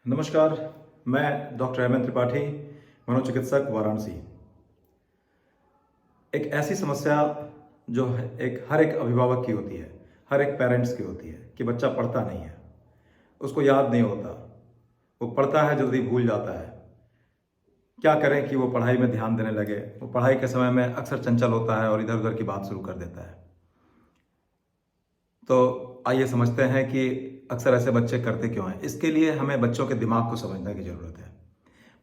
नमस्कार, मैं डॉक्टर हेमंत त्रिपाठी, मनोचिकित्सक, वाराणसी। एक ऐसी समस्या जो है हर एक अभिभावक की होती है, हर एक पेरेंट्स की होती है कि बच्चा पढ़ता नहीं है, उसको याद नहीं होता, वो पढ़ता है जल्दी भूल जाता है। क्या करें कि वो पढ़ाई में ध्यान देने लगे? वो पढ़ाई के समय में अक्सर चंचल होता है और इधर-उधर की बात शुरू कर देता है। तो आइए समझते हैं कि अक्सर ऐसे बच्चे करते क्यों हैं। इसके लिए हमें बच्चों के दिमाग को समझने की ज़रूरत है।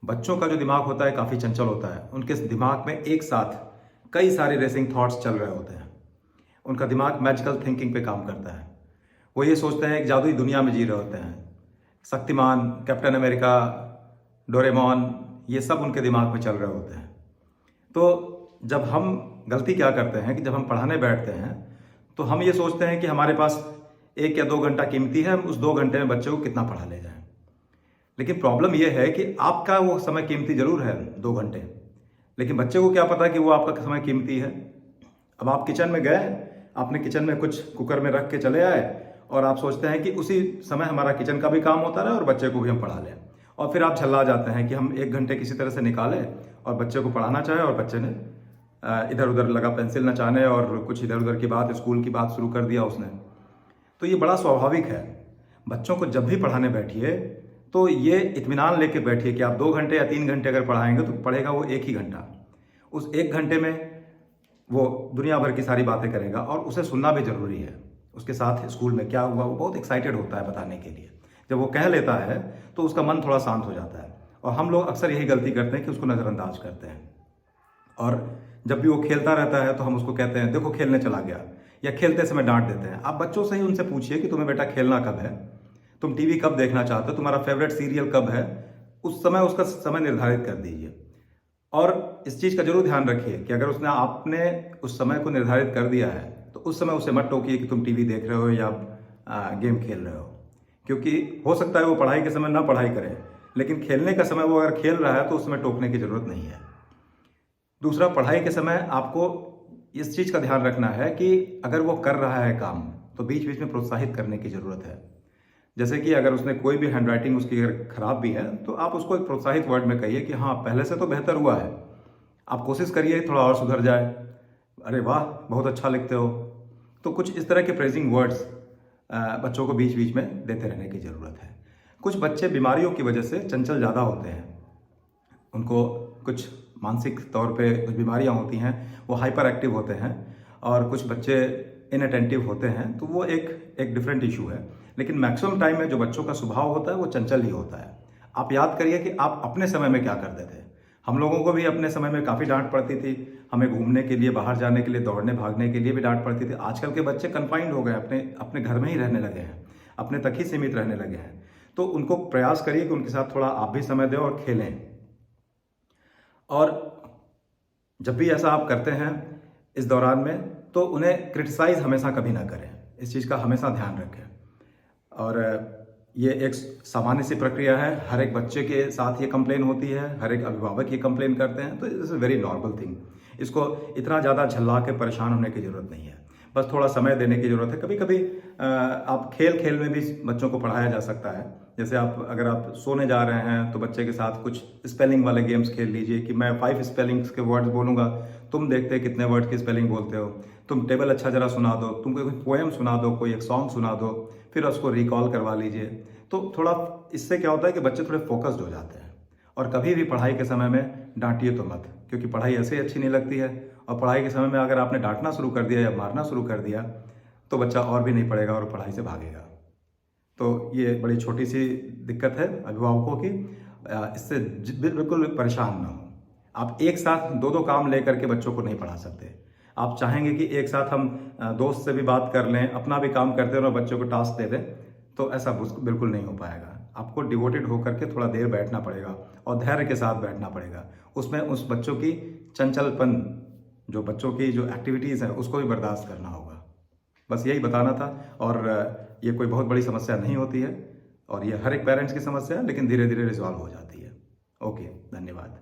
बच्चों का जो दिमाग होता है काफ़ी चंचल होता है। उनके दिमाग में एक साथ कई सारे रेसिंग थॉट्स चल रहे होते हैं। उनका दिमाग मैजिकल थिंकिंग पे काम करता है। वो ये सोचते हैं एक जादुई दुनिया में जी रहे होते हैं। शक्तिमान, कैप्टन अमेरिका, डोरेमोन, ये सब उनके दिमाग में चल रहे होते हैं। तो जब हम गलती क्या करते हैं कि जब हम पढ़ाने बैठते हैं तो हम ये सोचते हैं कि हमारे पास 1 या 2 घंटा कीमती है, हम उस 2 घंटे में बच्चे को कितना पढ़ा ले जाएं। लेकिन प्रॉब्लम यह है कि आपका वो समय कीमती जरूर है 2 घंटे, लेकिन बच्चे को क्या पता कि वो आपका समय कीमती है। अब आप किचन में गए, आपने किचन में कुछ कुकर में रख के चले आए और आप सोचते हैं कि उसी समय हमारा किचन का भी काम होता रहे और बच्चे को भी हम पढ़ा लें, और फिर आप झल्ला जाते हैं कि हम 1 घंटे किसी तरह से निकालें और बच्चे को पढ़ाना चाहे, और बच्चे ने इधर उधर लगा पेंसिल नचाने और कुछ इधर उधर की बात, स्कूल की बात शुरू कर दिया उसने। तो ये बड़ा स्वाभाविक है। बच्चों को जब भी पढ़ाने बैठिए तो ये इत्मीनान लेके बैठिए कि आप 2 घंटे या 3 घंटे अगर पढ़ाएंगे तो पढ़ेगा वो 1 ही घंटा। उस 1 घंटे में वो दुनिया भर की सारी बातें करेगा और उसे सुनना भी जरूरी है। उसके साथ स्कूल में क्या हुआ वो बहुत एक्साइटेड होता है बताने के लिए। जब वो कह लेता है तो उसका मन थोड़ा शांत हो जाता है। और हम लोग अक्सर यही गलती करते हैं कि उसको नज़रअंदाज करते हैं, और जब भी वो खेलता रहता है तो हम उसको कहते हैं देखो खेलने चला गया, या खेलते समय डांट देते हैं। आप बच्चों से ही उनसे पूछिए कि तुम्हें बेटा खेलना कब है, तुम टीवी कब देखना चाहते हो, तुम्हारा फेवरेट सीरियल कब है, उस समय उसका समय निर्धारित कर दीजिए। और इस चीज़ का जरूर ध्यान रखिए कि अगर उसने आपने उस समय को निर्धारित कर दिया है तो उस समय उसे मत टोकिए कि तुम टीवी देख रहे हो या गेम खेल रहे हो, क्योंकि हो सकता है वो पढ़ाई के समय ना पढ़ाई करे, लेकिन खेलने का समय वो अगर खेल रहा है तो उस समय टोकने की जरूरत नहीं है। दूसरा, पढ़ाई के समय आपको इस चीज़ का ध्यान रखना है कि अगर वो कर रहा है काम तो बीच बीच में प्रोत्साहित करने की ज़रूरत है। जैसे कि अगर उसने कोई भी हैंडराइटिंग उसकी अगर खराब भी है तो आप उसको एक प्रोत्साहित वर्ड में कहिए कि हाँ पहले से तो बेहतर हुआ है, आप कोशिश करिए थोड़ा और सुधर जाए, अरे वाह बहुत अच्छा लिखते हो। तो कुछ इस तरह के प्रेजिंग वर्ड्स बच्चों को बीच बीच में देते रहने की ज़रूरत है। कुछ बच्चे बीमारियों की वजह से चंचल ज़्यादा होते हैं, उनको कुछ मानसिक तौर पे कुछ बीमारियां होती हैं, वो हाइपर एक्टिव होते हैं, और कुछ बच्चे इनअटेंटिव होते हैं, तो वो एक डिफरेंट इशू है। लेकिन मैक्सिमम टाइम में जो बच्चों का स्वभाव होता है वो चंचल ही होता है। आप याद करिए कि आप अपने समय में क्या करते थे। हम लोगों को भी अपने समय में काफ़ी डांट पड़ती थी, हमें घूमने के लिए, बाहर जाने के लिए, दौड़ने भागने के लिए भी डांट पड़ती थी। आजकल के बच्चे कन्फाइंड हो गए, अपने अपने घर में ही रहने लगे हैं, अपने तक ही सीमित रहने लगे हैं। तो उनको प्रयास करिए कि उनके साथ थोड़ा आप भी समय दें और खेलें। और जब भी ऐसा आप करते हैं इस दौरान में तो उन्हें क्रिटिसाइज़ हमेशा कभी ना करें, इस चीज़ का हमेशा ध्यान रखें। और ये एक सामान्य सी प्रक्रिया है, हर एक बच्चे के साथ ये कंप्लेन होती है, हर एक अभिभावक ये कंप्लेन करते हैं, तो it's a very normal thing. इसको इतना ज़्यादा झल्ला के परेशान होने की ज़रूरत नहीं है, बस थोड़ा समय देने की ज़रूरत है। कभी कभी आप खेल खेल में भी बच्चों को पढ़ाया जा सकता है। जैसे अगर आप सोने जा रहे हैं तो बच्चे के साथ कुछ स्पेलिंग वाले गेम्स खेल लीजिए कि मैं 5 स्पेलिंग्स के वर्ड्स बोलूँगा, तुम देखते हैं कितने वर्ड की स्पेलिंग बोलते हो, तुम टेबल अच्छा जरा सुना दो, तुम कोई पोएम सुना दो, कोई एक सॉन्ग सुना दो, फिर उसको रिकॉल करवा लीजिए। तो थोड़ा इससे क्या होता है कि बच्चे थोड़े फोकस्ड हो जाते हैं। और कभी भी पढ़ाई के समय में डांटिए तो मत, क्योंकि पढ़ाई ऐसे ही अच्छी नहीं लगती है, और पढ़ाई के समय में अगर आपने डांटना शुरू कर दिया या मारना शुरू कर दिया तो बच्चा और भी नहीं पढ़ेगा और पढ़ाई से भागेगा। तो ये बड़ी छोटी सी दिक्कत है अभिभावकों की, इससे बिल्कुल परेशान ना हो। आप एक साथ दो दो काम लेकर के बच्चों को नहीं पढ़ा सकते। आप चाहेंगे कि एक साथ हम दोस्त से भी बात कर लें, अपना भी काम करते रहें और बच्चों को टास्क दे दें, तो ऐसा बिल्कुल नहीं हो पाएगा। आपको डिवोटेड होकर के थोड़ा देर बैठना पड़ेगा और धैर्य के साथ बैठना पड़ेगा। उसमें उस बच्चों की चंचलपन, जो बच्चों की जो एक्टिविटीज़ है उसको भी बर्दाश्त करना होगा। बस यही बताना था। और ये कोई बहुत बड़ी समस्या नहीं होती है, और ये हर एक पेरेंट्स की समस्या है, लेकिन धीरे धीरे रिजॉल्व हो जाती है। ओके, धन्यवाद।